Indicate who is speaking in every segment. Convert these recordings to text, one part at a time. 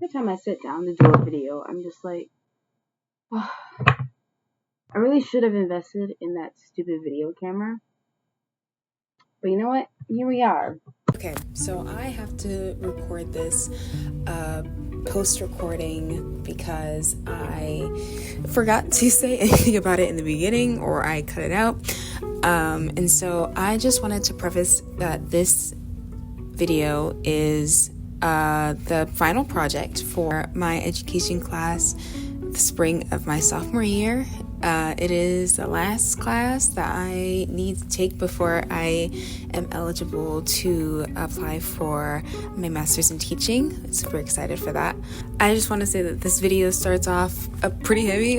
Speaker 1: every time I sit down to do a video, I'm just like, oh, I really should have invested in that stupid video camera. But you know what? Here we are.
Speaker 2: Okay, so I have to record this post-recording because I forgot to say anything about it in the beginning, or I cut it out. And so I just wanted to preface that this video is the final project for my education class the spring of my sophomore year. It is the last class that I need to take before I am eligible to apply for my master's in teaching. I'm super excited for that. I just want to say that this video starts off pretty heavy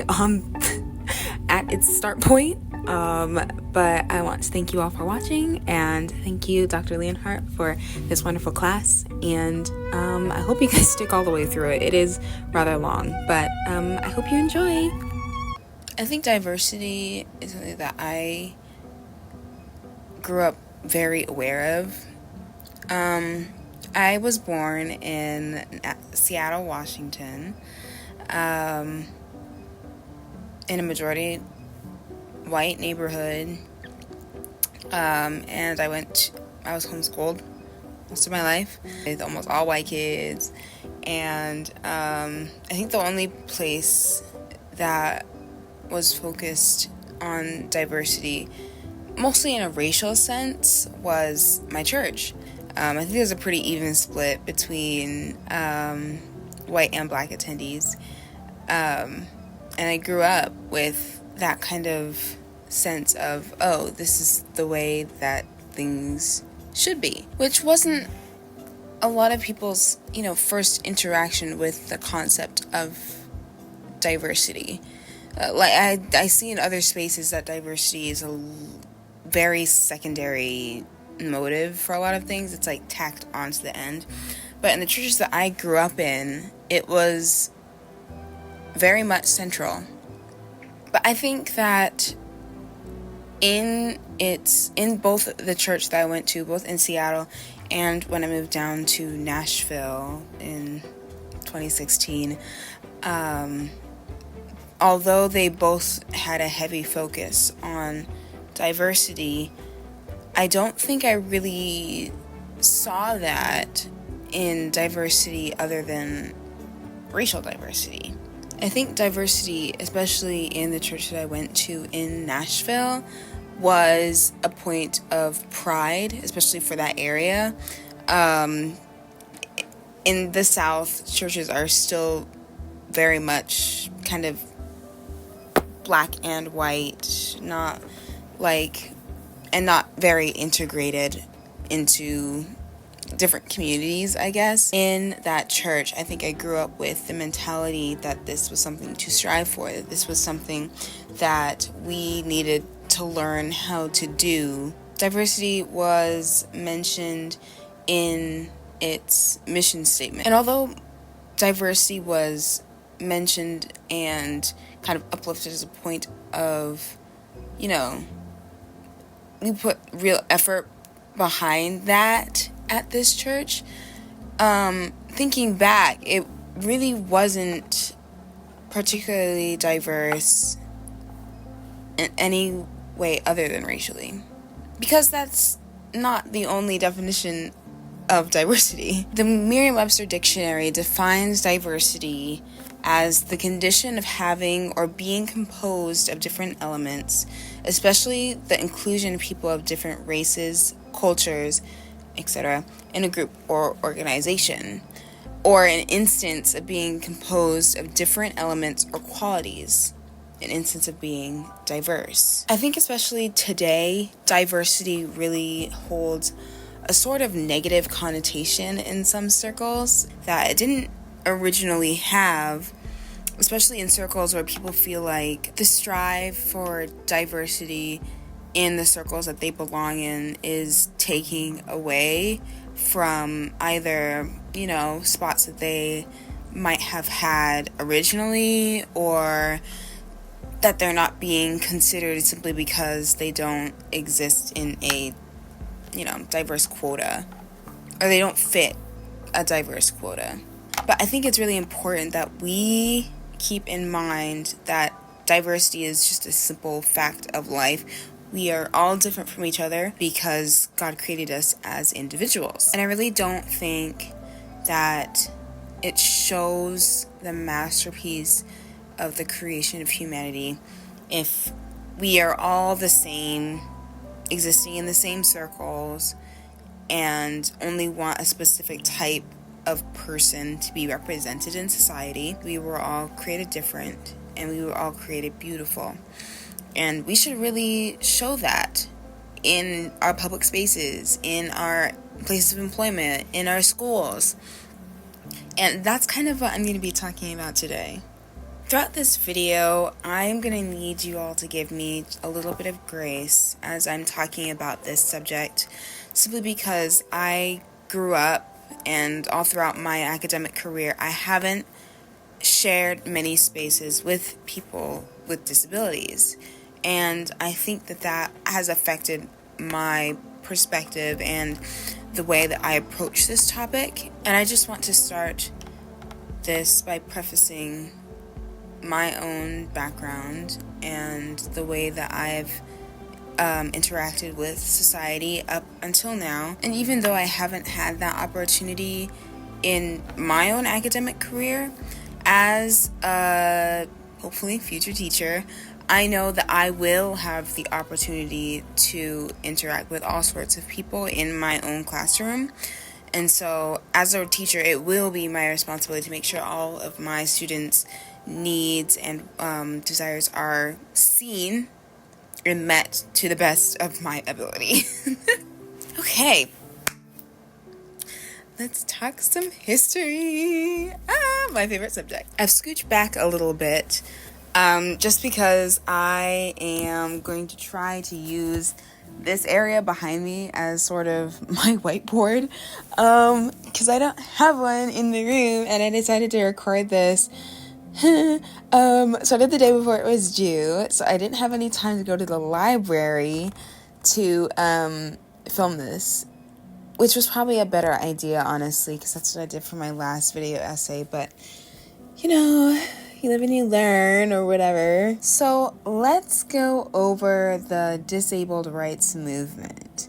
Speaker 2: at its start point. But I want to thank you all for watching, and thank you, Dr. Leonhardt, for this wonderful class. And I hope you guys stick all the way through it. It is rather long, but I hope you enjoy. I think diversity is something that I grew up very aware of. I was born in Seattle, Washington, in a majority white neighborhood, and I was homeschooled most of my life with almost all white kids, and I think the only place that was focused on diversity, mostly in a racial sense, was my church. I think there's a pretty even split between white and black attendees, and I grew up with that kind of sense of, oh, this is the way that things should be, which wasn't a lot of people's, first interaction with the concept of diversity. I see in other spaces that diversity is a very secondary motive for a lot of things. It's like tacked onto the end. But in the churches that I grew up in, it was very much central. But I think that in both the church that I went to, both in Seattle and when I moved down to Nashville in 2016, although they both had a heavy focus on diversity, I don't think I really saw that in diversity other than racial diversity. I think diversity, especially in the church that I went to in Nashville, was a point of pride, especially for that area. In the South, churches are still very much kind of black and white, not very integrated into different communities, I guess. In that church, I think I grew up with the mentality that this was something to strive for, that this was something that we needed to learn how to do. Diversity was mentioned in its mission statement. And although diversity was mentioned and kind of uplifted as a point of, we put real effort behind that at this church, thinking back, it really wasn't particularly diverse in any way other than racially, because that's not the only definition of diversity. The Merriam-Webster dictionary defines diversity as the condition of having or being composed of different elements, especially the inclusion of people of different races, cultures, etc., in a group or organization, or an instance of being composed of different elements or qualities, an instance of being diverse. I think especially today, diversity really holds a sort of negative connotation in some circles that it didn't originally have, especially in circles where people feel like the strive for diversity in the circles that they belong in is taking away from either, spots that they might have had originally, or that they're not being considered simply because they don't exist in a, diverse quota, or they don't fit a diverse quota. But I think it's really important that we keep in mind that diversity is just a simple fact of life. We are all different from each other because God created us as individuals. And I really don't think that it shows the masterpiece of the creation of humanity if we are all the same, existing in the same circles, and only want a specific type of person to be represented in society. We were all created different, and we were all created beautiful. And we should really show that in our public spaces, in our places of employment, in our schools. And that's kind of what I'm going to be talking about today. Throughout this video, I'm going to need you all to give me a little bit of grace as I'm talking about this subject, simply because I grew up and all throughout my academic career, I haven't shared many spaces with people with disabilities. And I think that has affected my perspective and the way that I approach this topic. And I just want to start this by prefacing my own background and the way that I've interacted with society up until now. And even though I haven't had that opportunity in my own academic career, as a hopefully future teacher, I know that I will have the opportunity to interact with all sorts of people in my own classroom. And so as a teacher, it will be my responsibility to make sure all of my students' needs and desires are seen and met to the best of my ability. Okay. Let's talk some history. My favorite subject. I've scooched back a little bit just because I am going to try to use this area behind me as sort of my whiteboard because I don't have one in the room, and I decided to record this sort of the day before it was due, so I didn't have any time to go to the library to film this, which was probably a better idea, honestly, because that's what I did for my last video essay. But you know, you live and you learn, or whatever. So let's go over the disabled rights movement.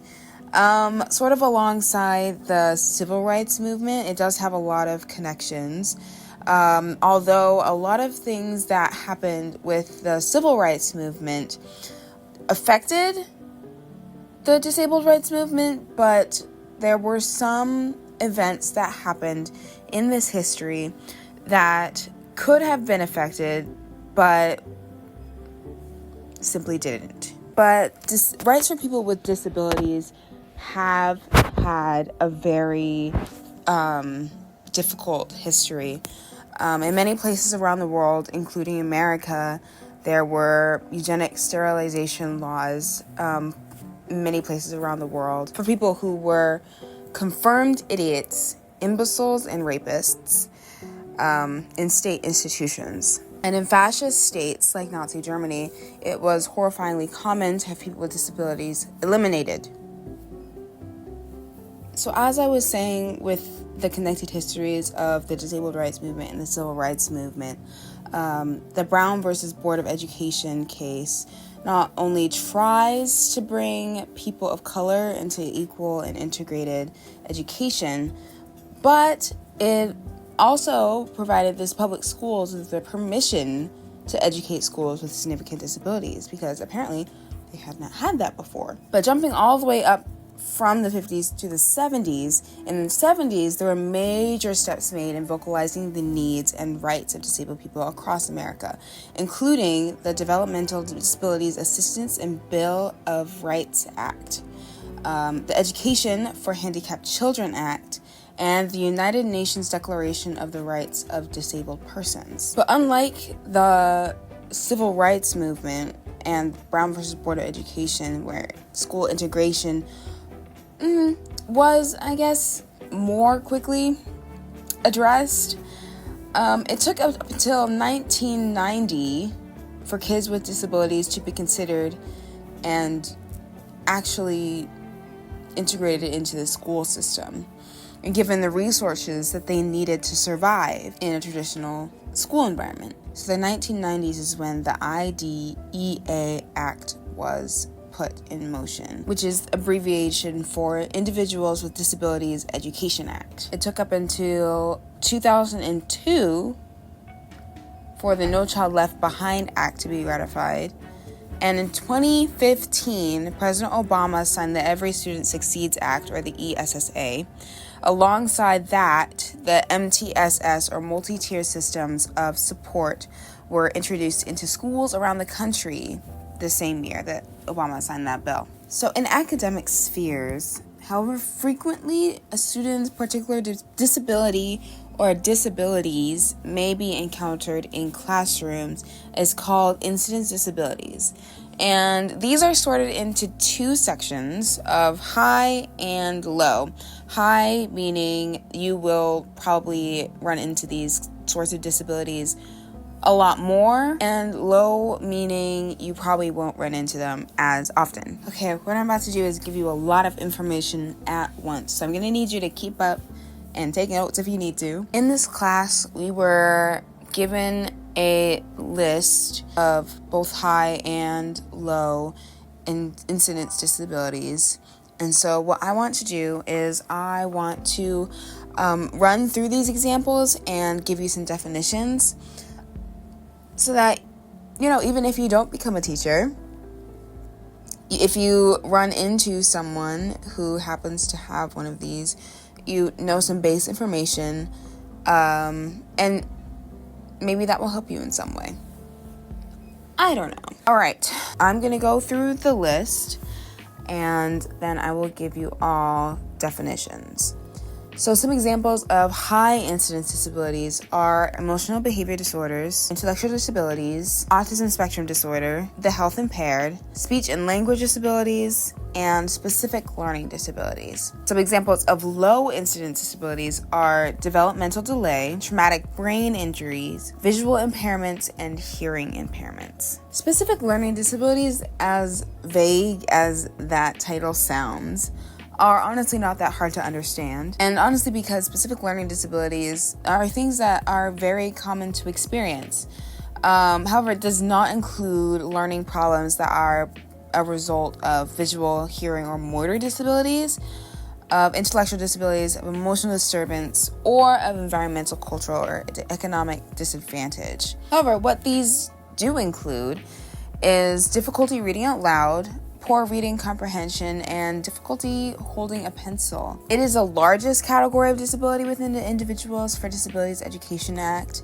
Speaker 2: Sort of alongside the civil rights movement, it does have a lot of connections. Although a lot of things that happened with the civil rights movement affected the disabled rights movement, but there were some events that happened in this history that could have been affected, but simply didn't. But rights for people with disabilities have had a very difficult history. In many places around the world, including America, there were eugenic sterilization laws in many places around the world for people who were confirmed idiots, imbeciles, and rapists in state institutions. And in fascist states like Nazi Germany, it was horrifyingly common to have people with disabilities eliminated. So as I was saying, with the connected histories of the disabled rights movement and the civil rights movement, the Brown versus Board of Education case not only tries to bring people of color into equal and integrated education, but it also provided this public schools with the permission to educate schools with significant disabilities, because apparently they had not had that before. But jumping all the way up from the 50s to the 70s, in the 70s, there were major steps made in vocalizing the needs and rights of disabled people across America, including the Developmental Disabilities Assistance and Bill of Rights Act, the Education for Handicapped Children Act, and the United Nations Declaration of the Rights of Disabled Persons. But unlike the civil rights movement and Brown versus Board of Education, where school integration was, I guess, more quickly addressed, it took up until 1990 for kids with disabilities to be considered and actually integrated into the school system. and given the resources that they needed to survive in a traditional school environment. So the 1990s is when the IDEA Act was put in motion, which is abbreviation for Individuals with Disabilities Education Act. It took up until 2002 for the No Child Left Behind Act to be ratified. And in 2015, President Obama signed the Every Student Succeeds Act, or the ESSA. Alongside that, the MTSS, or multi-tier systems of support, were introduced into schools around the country the same year that Obama signed that bill. So in academic spheres, however frequently a student's particular disability or disabilities may be encountered in classrooms is called incidence disabilities. And these are sorted into two sections of high and low. High meaning you will probably run into these sorts of disabilities a lot more, and low meaning you probably won't run into them as often. Okay, what I'm about to do is give you a lot of information at once. So I'm going to need you to keep up and take notes if you need to. In this class, we were given a list of both high and low incidence disabilities. And so what I want to do is I want to run through these examples and give you some definitions so that, even if you don't become a teacher, if you run into someone who happens to have one of these, you know some base information, and maybe that will help you in some way. I don't know. All right, I'm going to go through the list, and then I will give you all definitions. So some examples of high incidence disabilities are emotional behavior disorders, intellectual disabilities, autism spectrum disorder, the health impaired, speech and language disabilities, and specific learning disabilities. Some examples of low incidence disabilities are developmental delay, traumatic brain injuries, visual impairments, and hearing impairments. Specific learning disabilities, as vague as that title sounds, are honestly not that hard to understand. And honestly, because specific learning disabilities are things that are very common to experience. However, it does not include learning problems that are a result of visual, hearing, or motor disabilities, of intellectual disabilities, of emotional disturbance, or of environmental, cultural, or economic disadvantage. However, what these do include is difficulty reading out loud, poor reading comprehension, and difficulty holding a pencil. It is the largest category of disability within the Individuals for Disabilities Education Act,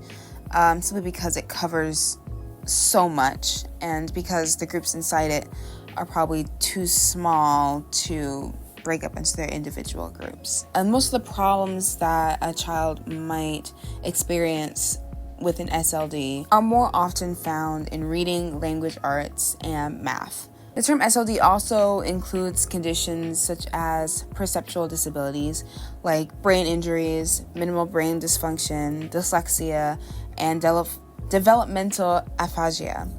Speaker 2: simply because it covers so much, and because the groups inside it are probably too small to break up into their individual groups. And most of the problems that a child might experience with an SLD are more often found in reading, language arts, and math. The term SLD also includes conditions such as perceptual disabilities like brain injuries, minimal brain dysfunction, dyslexia, and developmental aphasia.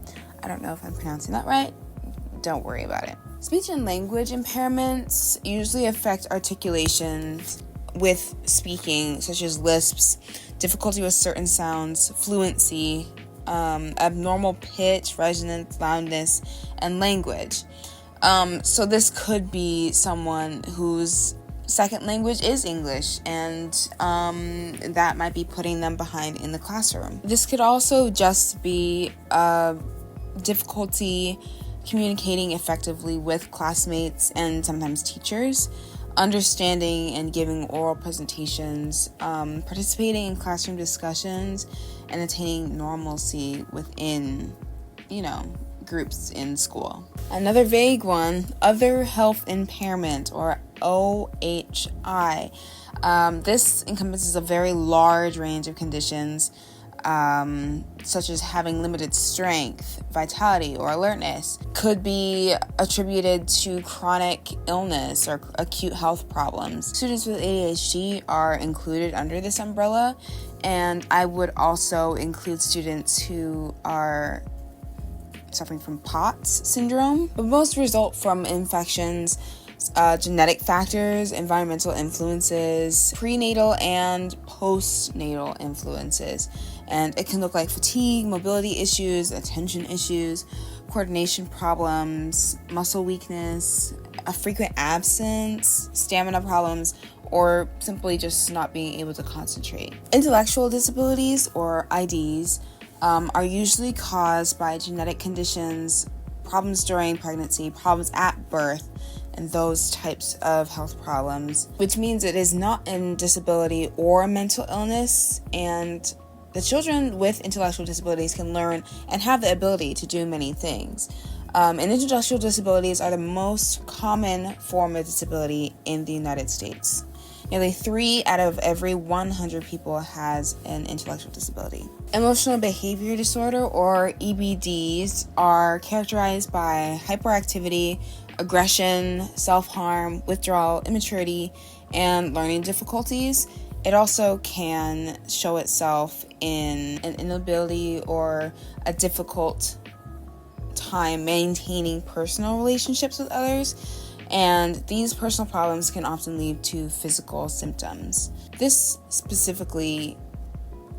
Speaker 2: I don't know if I'm pronouncing that right. Don't worry about it. Speech and language impairments usually affect articulation with speaking, such as lisps, difficulty with certain sounds, fluency, abnormal pitch, resonance, loudness, and language. So this could be someone whose second language is English, and that might be putting them behind in the classroom. This could also just be difficulty communicating effectively with classmates and sometimes teachers, understanding and giving oral presentations, participating in classroom discussions, and attaining normalcy within, groups in school. Another vague one, other health impairment, or OHI. This encompasses a very large range of conditions, such as having limited strength, vitality, or alertness. Could be attributed to chronic illness or acute health problems. Students with ADHD are included under this umbrella, and I would also include students who are suffering from POTS syndrome, but most result from infections genetic factors, environmental influences, prenatal and postnatal influences. And it can look like fatigue, mobility issues, attention issues, coordination problems, muscle weakness, a frequent absence, stamina problems, or simply just not being able to concentrate. Intellectual disabilities, or IDs, are usually caused by genetic conditions, problems during pregnancy, problems at birth, and those types of health problems, which means it is not a disability or a mental illness, and the children with intellectual disabilities can learn and have the ability to do many things. And intellectual disabilities are the most common form of disability in the United States. Nearly 3 out of every 100 people has an intellectual disability. Emotional behavior disorder, or EBDs, are characterized by hyperactivity, aggression, self-harm, withdrawal, immaturity, and learning difficulties. It also can show itself in an inability or a difficult time maintaining personal relationships with others, and these personal problems can often lead to physical symptoms. This specifically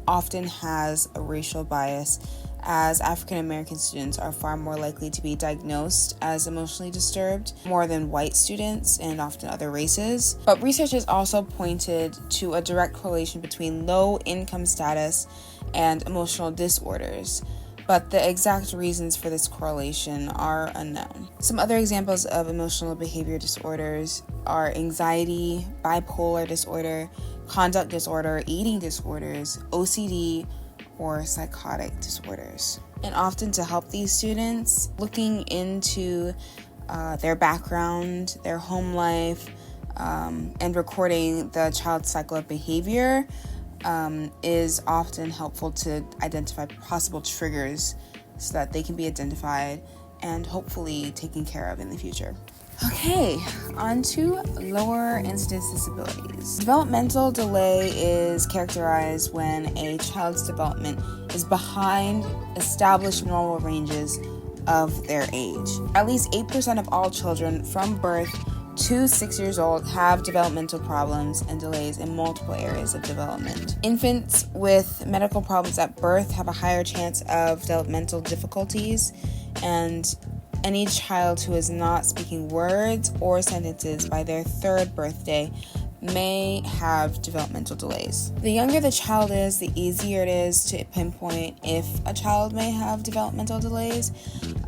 Speaker 2: often has a racial bias, as African American students are far more likely to be diagnosed as emotionally disturbed more than white students and often other races. But research has also pointed to a direct correlation between low income status and emotional disorders, but the exact reasons for this correlation are unknown. Some other examples of emotional behavior disorders are anxiety, bipolar disorder, conduct disorder, eating disorders, OCD, or psychotic disorders. And often to help these students, looking into their background, their home life, and recording the child's cycle of behavior is often helpful to identify possible triggers so that they can be identified and hopefully taken care of in the future. Okay, on to lower incidence disabilities. Developmental delay is characterized when a child's development is behind established normal ranges of their age. At least 8% of all children from birth to 6 years old have developmental problems and delays in multiple areas of development. Infants with medical problems at birth have a higher chance of developmental difficulties, and any child who is not speaking words or sentences by their 3rd birthday may have developmental delays. The younger the child is, the easier it is to pinpoint if a child may have developmental delays,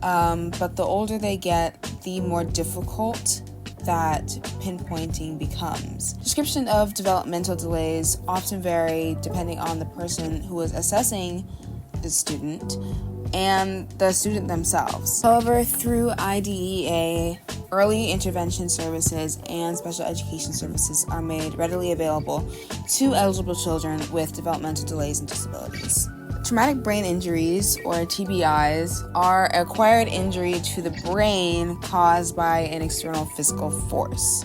Speaker 2: but the older they get, the more difficult that pinpointing becomes. Description of developmental delays often vary depending on the person who is assessing the student and the student themselves. However, through IDEA, early intervention services and special education services are made readily available to eligible children with developmental delays and disabilities. Traumatic brain injuries, or TBIs, are acquired injury to the brain caused by an external physical force,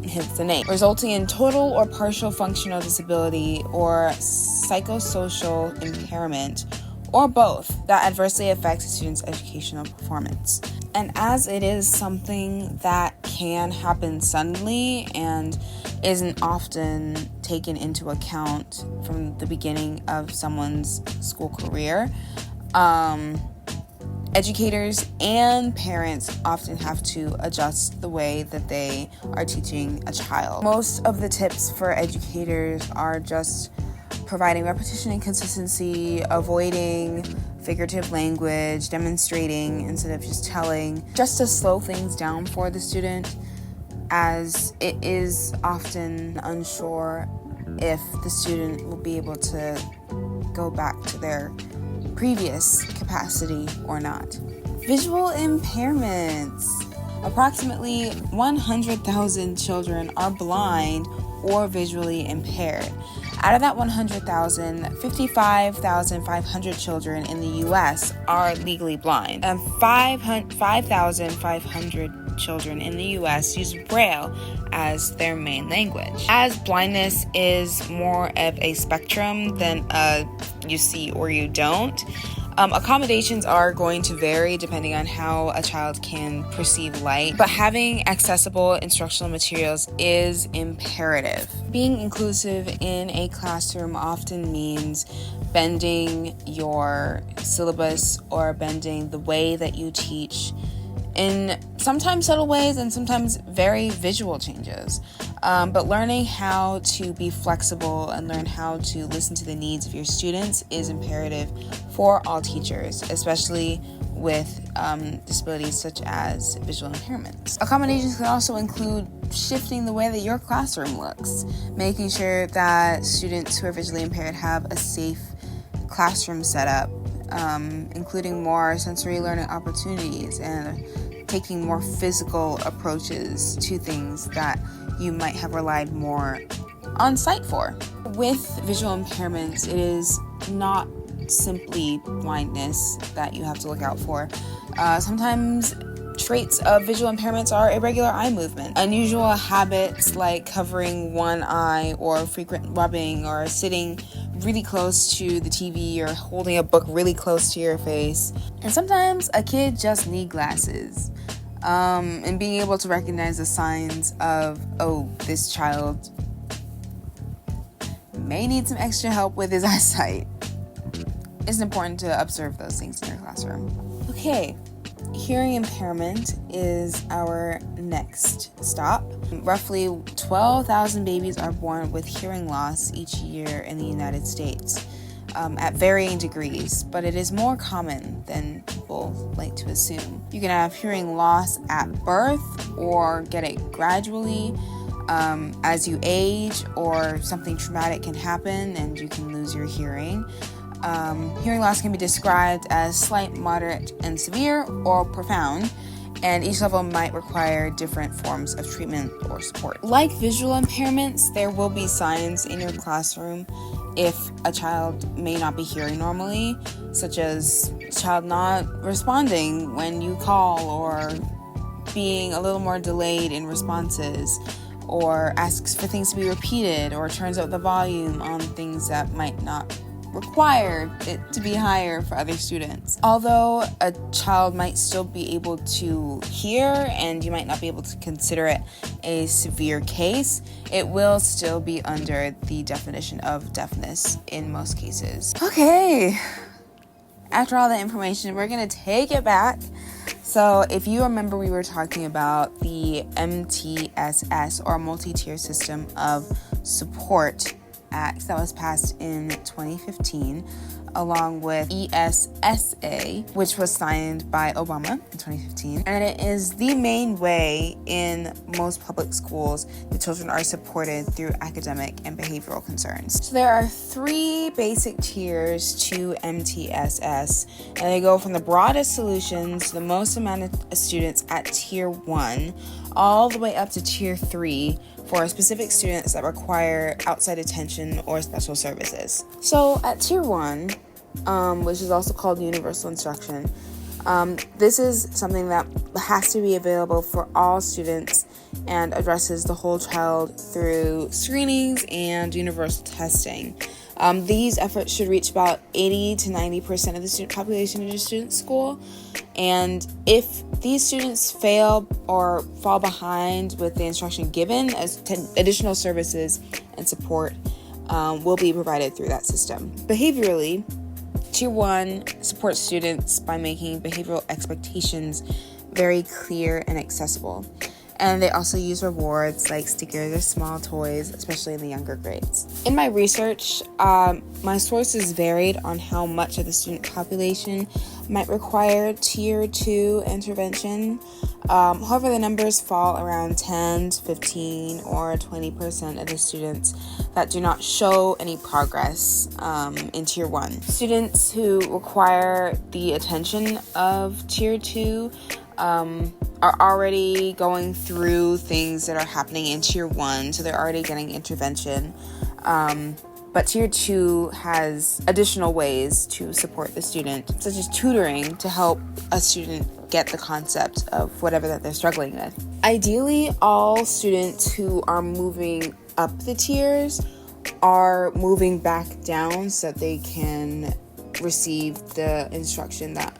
Speaker 2: hence the name, resulting in total or partial functional disability or psychosocial impairment, or both, that adversely affects a student's educational performance. And as it is something that can happen suddenly and isn't often taken into account from the beginning of someone's school career, educators and parents often have to adjust the way that they are teaching a child. Most of the tips for educators are just providing repetition and consistency, avoiding figurative language, demonstrating instead of just telling, just to slow things down for the student, as it is often unsure if the student will be able to go back to their previous capacity or not. Visual impairments. Approximately 100,000 children are blind or visually impaired. Out of that 100,000, 55,500 children in the U.S. are legally blind, and 5,500 children in the U.S. use Braille as their main language. As blindness is more of a spectrum than a you see or you don't, Accommodations are going to vary depending on how a child can perceive light, but having accessible instructional materials is imperative. Being inclusive in a classroom often means bending your syllabus or bending the way that you teach in sometimes subtle ways and sometimes very visual changes. But learning how to be flexible and learn how to listen to the needs of your students is imperative for all teachers, especially with disabilities such as visual impairments. Accommodations can also include shifting the way that your classroom looks, making sure that students who are visually impaired have a safe classroom setup, including more sensory learning opportunities and taking more physical approaches to things that you might have relied more on site for. With visual impairments, it is not simply blindness that you have to look out for. Sometimes traits of visual impairments are irregular eye movement, unusual habits like covering one eye or frequent rubbing or sitting really close to the TV or holding a book really close to your face. And sometimes a kid just needs glasses. And being able to recognize the signs of, oh, this child may need some extra help with his eyesight. It's important to observe those things in your classroom. Okay, hearing impairment is our next stop. Roughly 12,000 babies are born with hearing loss each year in the United States, at varying degrees, but it is more common than people like to assume. You can have hearing loss at birth or get it gradually as you age, or something traumatic can happen and you can lose your hearing. Hearing loss can be described as slight, moderate, and severe, or profound, and each level might require different forms of treatment or support. Like visual impairments, there will be signs in your classroom if a child may not be hearing normally, such as a child not responding when you call, or being a little more delayed in responses, or asks for things to be repeated, or turns up the volume on things that might not require it to be higher for other students. Although a child might still be able to hear and you might not be able to consider it a severe case, it will still be under the definition of deafness in most cases. Okay, after all that information, we're going to take it back. So if you remember, we were talking about the MTSS, or multi-tier system of support Act that was passed in 2015, along with ESSA, which was signed by Obama in 2015. And it is the main way in most public schools that children are supported through academic and behavioral concerns. So there are 3 basic tiers to MTSS, and they go from the broadest solutions to the most amount of students at Tier 1, all the way up to Tier 3 for specific students that require outside attention or special services. So at Tier 1, which is also called universal instruction, this is something that has to be available for all students and addresses the whole child through screenings and universal testing. These efforts should reach about 80 to 90% of the student population in a student school. And if these students fail or fall behind with the instruction given, additional services and support will be provided through that system. Behaviorally, Tier 1 supports students by making behavioral expectations very clear and accessible. And they also use rewards like stickers or small toys, especially in the younger grades. In my research, my sources varied on how much of the student population might require Tier 2 intervention. However, the numbers fall around 10 to 15 or 20% of the students that do not show any progress in Tier 1. Students who require the attention of Tier 2 are already going through things that are happening in Tier 1, so they're already getting intervention. But Tier 2 has additional ways to support the student, such as tutoring to help a student get the concept of whatever that they're struggling with. Ideally, all students who are moving up the tiers are moving back down so that they can receive the instruction that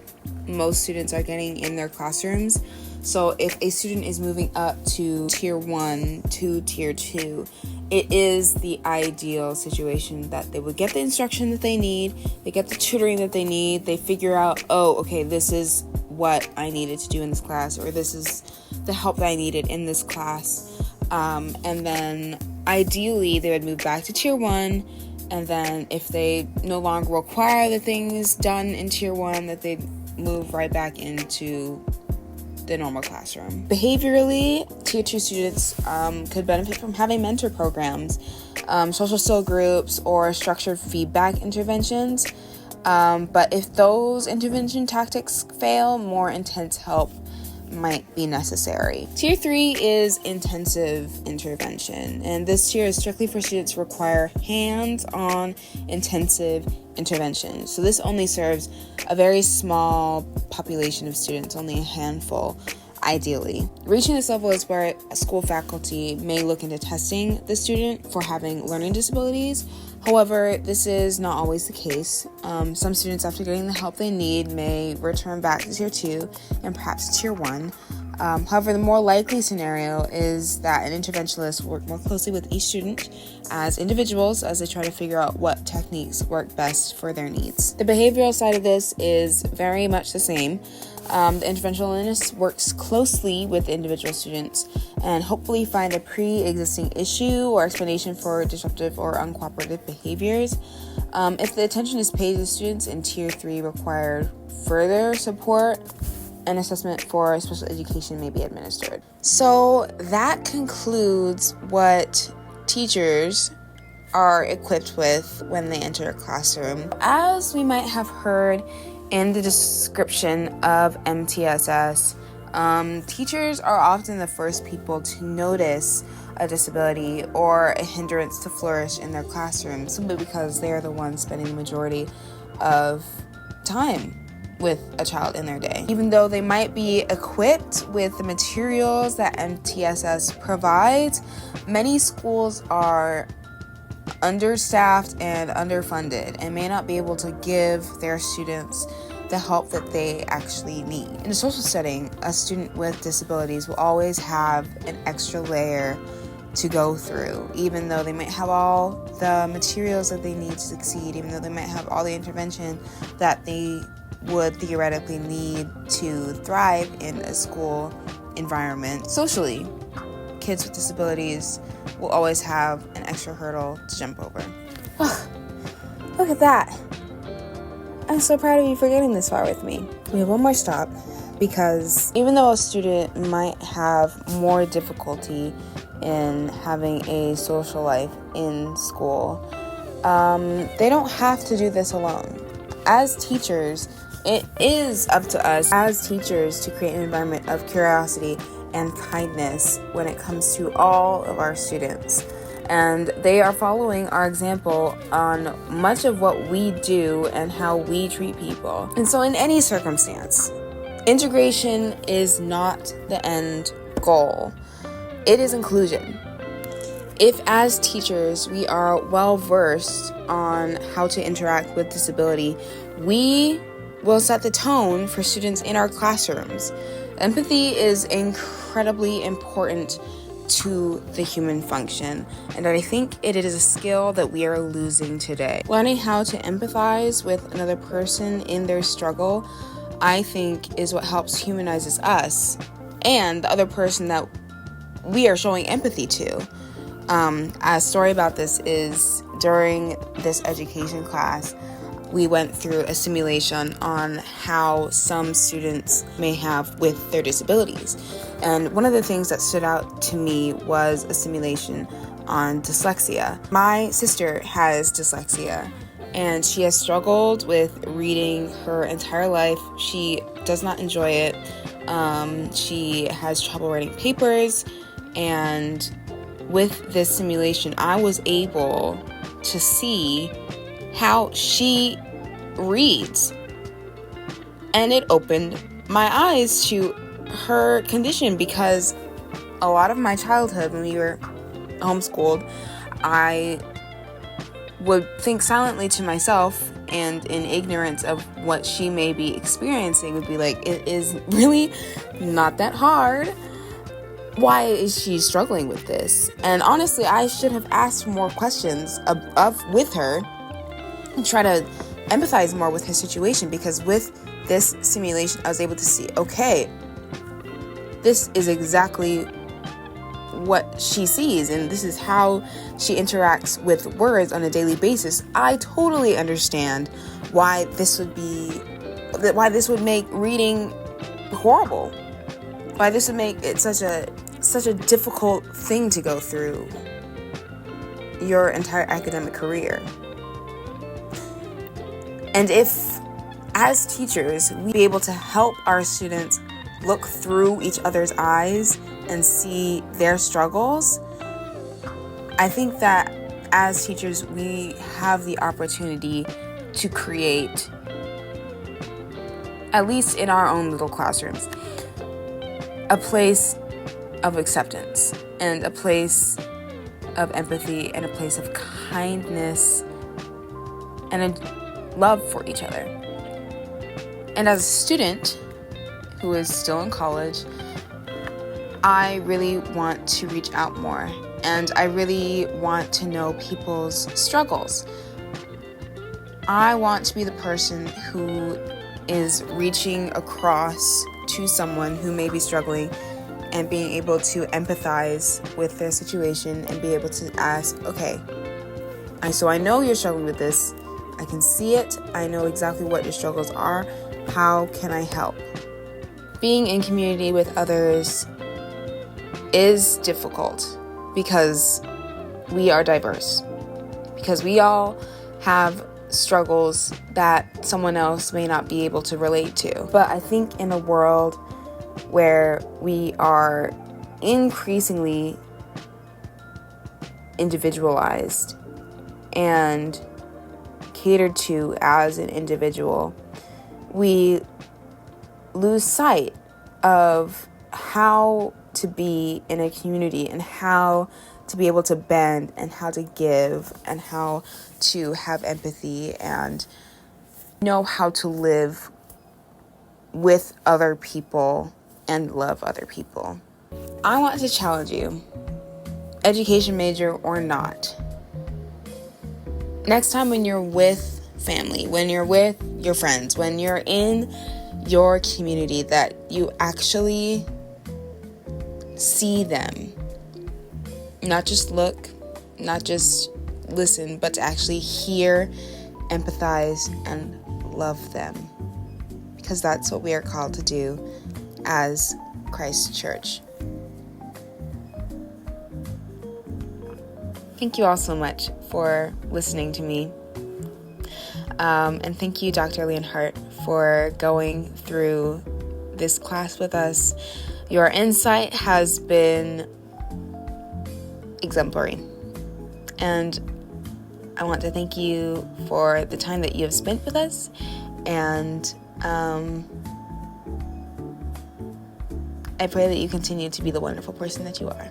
Speaker 2: most students are getting in their classrooms. So if a student is moving up to tier 1 to tier 2, it is the ideal situation that they would get the instruction that they need, they get the tutoring that they need, they figure out, oh, okay, this is what I needed to do in this class, or this is the help that I needed in this class. And then ideally they would move back to tier 1, and then if they no longer require the things done in tier 1, that they move right back into the normal classroom. Behaviorally, tier 2 students could benefit from having mentor programs, social skill groups, or structured feedback interventions. But if those intervention tactics fail, more intense help might be necessary. Tier 3 is intensive intervention, and this tier is strictly for students who require hands-on intensive intervention. So this only serves a very small population of students, only a handful, ideally. Reaching this level is where school faculty may look into testing the student for having learning disabilities. However, this is not always the case. Some students, after getting the help they need, may return back to tier 2 and perhaps tier 1. However, the more likely scenario is that an interventionist will work more closely with each student as individuals as they try to figure out what techniques work best for their needs. The behavioral side of this is very much the same. The interventionalist works closely with individual students and hopefully find a pre-existing issue or explanation for disruptive or uncooperative behaviors. If the attention is paid to students in tier 3 require further support, an assessment for special education may be administered. So that concludes what teachers are equipped with when they enter a classroom. As we might have heard in the description of MTSS, teachers are often the first people to notice a disability or a hindrance to flourish in their classroom, simply because they are the ones spending the majority of time with a child in their day. Even though they might be equipped with the materials that MTSS provides, many schools are understaffed and underfunded and may not be able to give their students the help that they actually need. In a social setting, a student with disabilities will always have an extra layer to go through, even though they might have all the materials that they need to succeed, even though they might have all the intervention that they would theoretically need to thrive in a school environment. Socially, kids with disabilities will always have an extra hurdle to jump over. Oh, look at that. I'm so proud of you for getting this far with me. We have one more stop, because even though a student might have more difficulty in having a social life in school, they don't have to do this alone. As teachers, it is up to us as teachers to create an environment of curiosity and kindness when it comes to all of our students. And they are following our example on much of what we do and how we treat people. And so in any circumstance, integration is not the end goal. It is inclusion. If as teachers we are well versed on how to interact with disability, we will set the tone for students in our classrooms. Empathy is incredibly important to the human function, and I think it is a skill that we are losing today. Learning how to empathize with another person in their struggle, I think, is what helps humanizes us and the other person that we are showing empathy to. A story about this is during this education class, we went through a simulation on how some students may have with their disabilities. And one of the things that stood out to me was a simulation on dyslexia. My sister has dyslexia, and she has struggled with reading her entire life. She does not enjoy it. She has trouble writing papers, and with this simulation, I was able to see how she reads, and it opened my eyes to her condition, because a lot of my childhood when we were homeschooled, I would think silently to myself and in ignorance of what she may be experiencing would be like, it is really not that hard. Why is she struggling with this? And honestly, I should have asked more questions with her and try to empathize more with her situation, because with this simulation, I was able to see, okay, this is exactly what she sees, and this is how she interacts with words on a daily basis. I totally understand why this would make reading horrible, why this would make it such a difficult thing to go through your entire academic career. And if, as teachers, we be able to help our students look through each other's eyes and see their struggles, I think that as teachers, we have the opportunity to create, at least in our own little classrooms, a place of acceptance and a place of empathy and a place of kindness and a love for each other. And as a student who is still in college, I really want to reach out more, and I really want to know people's struggles. I want to be the person who is reaching across to someone who may be struggling and being able to empathize with their situation and be able to ask, okay, so I know you're struggling with this. I can see it. I know exactly what your struggles are. How can I help? Being in community with others is difficult because we are diverse, because we all have struggles that someone else may not be able to relate to. But I think in a world where we are increasingly individualized and catered to as an individual, we lose sight of how to be in a community and how to be able to bend and how to give and how to have empathy and know how to live with other people and love other people. I want to challenge you, education major or not. Next time when you're with family, when you're with your friends, when you're in your community, that you actually see them, not just look, not just listen, but to actually hear, empathize, and love them. Because that's what we are called to do as Christ Church. Thank you all so much for listening to me. And thank you, Dr. Leonhardt, for going through this class with us. Your insight has been exemplary. And I want to thank you for the time that you have spent with us. And I pray that you continue to be the wonderful person that you are.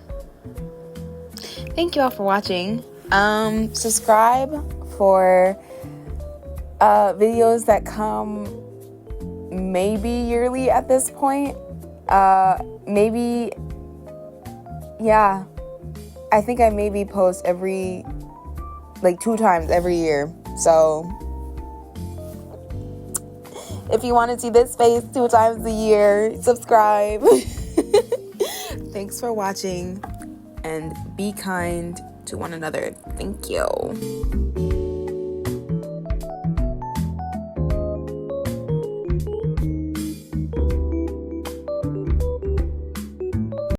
Speaker 2: Thank you all for watching. Subscribe for videos that come maybe yearly at this point. Maybe, yeah. I think I maybe post every, 2 times every year. So if you want to see this face 2 times a year, subscribe. Thanks for watching, and be kind to one another. Thank you.